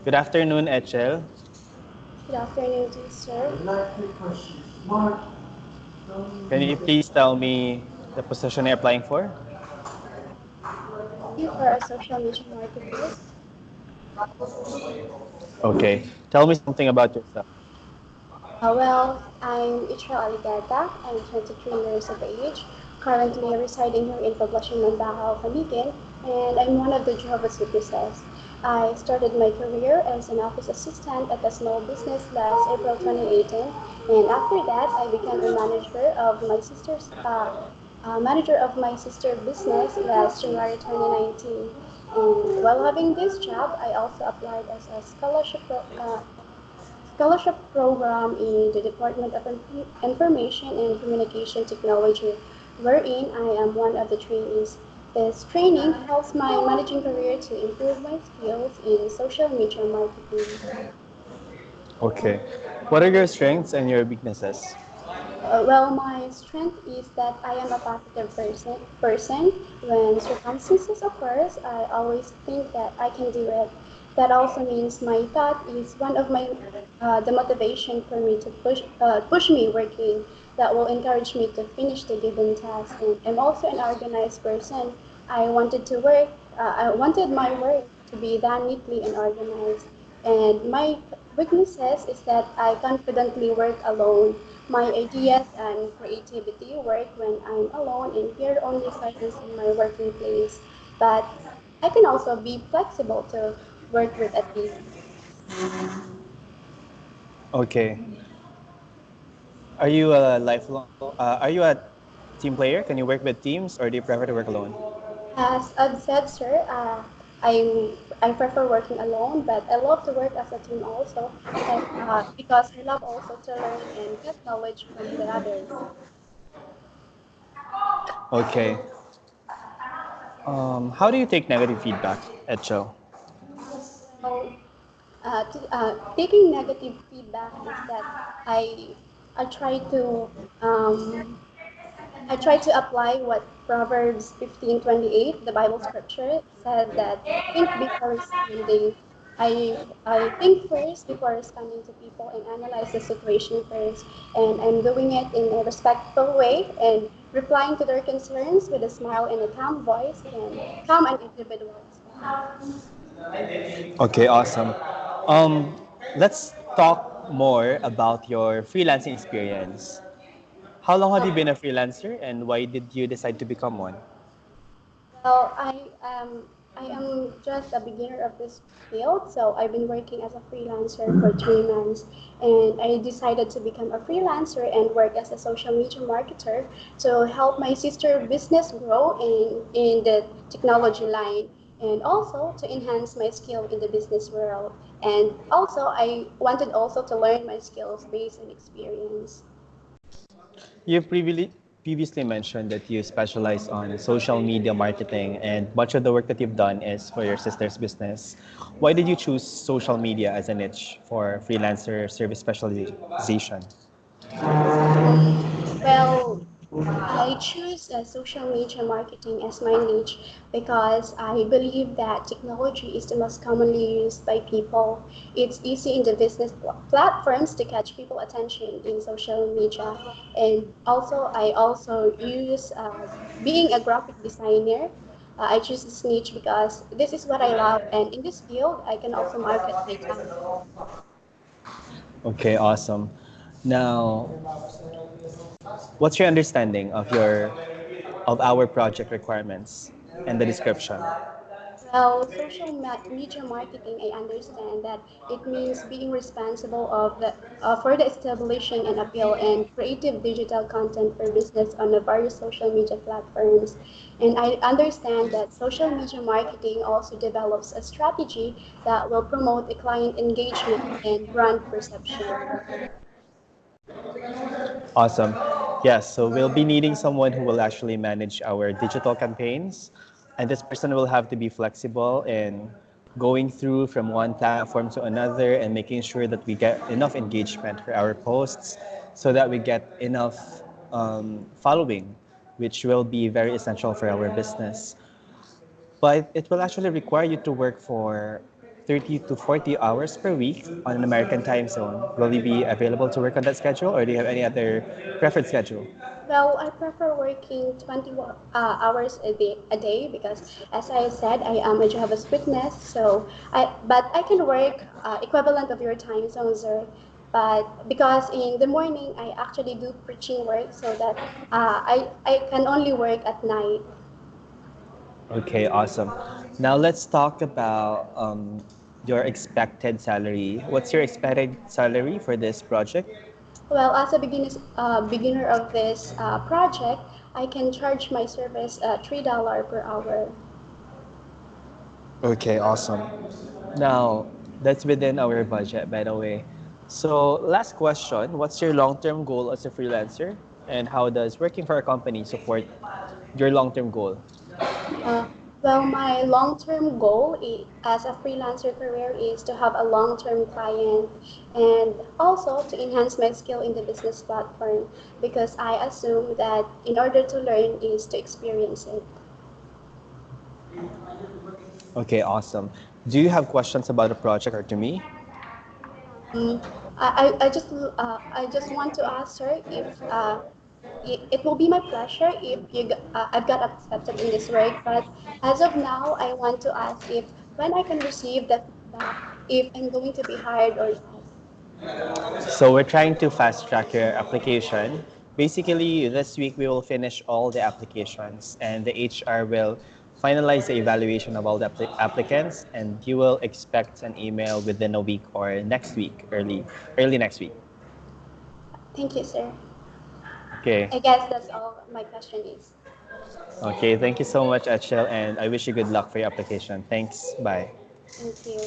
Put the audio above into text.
Good afternoon, Echel. Good afternoon to you, sir. Can you please tell me the position you're applying for? You for a social media marketer. Okay. Tell me something about yourself. I'm Ichra Aligata. I'm 23 years of age, currently residing here in Poblacion, Mandacal, Cavite, and I'm one of the Jehovah's Witnesses. I started my career as an office assistant at a small business last April 2018, and after that, I became a manager of my sister business last January 2019. And while having this job, I also applied as a scholarship program in the Department of Information and Communication Technology, wherein I am one of the trainees. This training helps my managing career to improve my skills in social media marketing. Okay. What are your strengths and your weaknesses? My strength is that I am a positive person. When circumstances occurs, I always think that I can do it. That also means my thought is one of my the motivation for me to push me working. That will encourage me to finish the given task. And I'm also an organized person. I wanted my work to be done neatly and organized. And my weaknesses is that I confidently work alone. My ideas and creativity work when I'm alone and hear only silence in my working place. But I can also be flexible to work with a team. Okay. Are you a are you a team player? Can you work with teams or do you prefer to work alone? As I've said, sir, I prefer working alone, but I love to work as a team also, because I love also to learn and get knowledge from the others. Okay. How do you take negative feedback, Echel? Well, Taking negative feedback is that I I try to um, I try to apply what Proverbs 15:28, the Bible scripture, said that think before responding. I think first before responding to people and analyze the situation first. And I'm doing it in a respectful way and replying to their concerns with a smile and a calm voice can calm an individual as well. Okay, awesome. Um, let's talk more about your freelancing experience. How long have you been a freelancer and why did you decide to become one? Well, I am just a beginner of this field, so I've been working as a freelancer for 3 months, and I decided to become a freelancer and work as a social media marketer to help my sister business grow in the technology line, and also to enhance my skill in the business world. And also, I wanted also to learn my skills based on experience. You've previously mentioned that you specialize on social media marketing, and much of the work that you've done is for your sister's business. Why did you choose social media as a niche for freelancer service specialization? Well, I choose social media marketing as my niche because I believe that technology is the most commonly used by people. It's easy in the business platforms to catch people attention in social media. And also, I also use being a graphic designer. I choose this niche because this is what I love, and in this field, I can also market my talent. Okay, awesome. Now, what's your understanding of our project requirements and the description? Well, media marketing, I understand that it means being responsible for the establishing and appeal and creative digital content for business on the various social media platforms. And I understand that social media marketing also develops a strategy that will promote a client engagement and brand perception. Awesome. Yes, so we'll be needing someone who will actually manage our digital campaigns. And this person will have to be flexible in going through from one platform to another and making sure that we get enough engagement for our posts so that we get enough following, which will be very essential for our business. But it will actually require you to work for 30 to 40 hours per week on an American time zone. Will you be available to work on that schedule, or do you have any other preferred schedule? Well, I prefer working hours a day because, as I said, I am a Jehovah's Witness. But I can work equivalent of your time zone, sir. But because in the morning I actually do preaching work, so that I can only work at night. Okay, awesome. Now let's talk about your expected salary. What's your expected salary for this project? Well, as a beginner of this project, I can charge my service $3 per hour. Okay, awesome. Now, that's within our budget, by the way. So, last question. What's your long term goal as a freelancer? And how does working for a company support your long term goal? Uh, well, my long-term goal as a freelancer career is to have a long-term client and also to enhance my skill in the business platform because I assume that in order to learn is to experience it. Okay, awesome. Do you have questions about the project or to me? Um, I just want to ask her if it will be my pleasure if I've got accepted in this work. But as of now, I want to ask if when I can receive the feedback if I'm going to be hired or not. So we're trying to fast track your application. Basically, this week we will finish all the applications and the HR will finalize the evaluation of all the applicants and you will expect an email within a week or next week, early next week. Thank you, sir. Okay. I guess that's all my question is. Okay, thank you so much, Achel, and I wish you good luck for your application. Thanks. Bye. Thank you.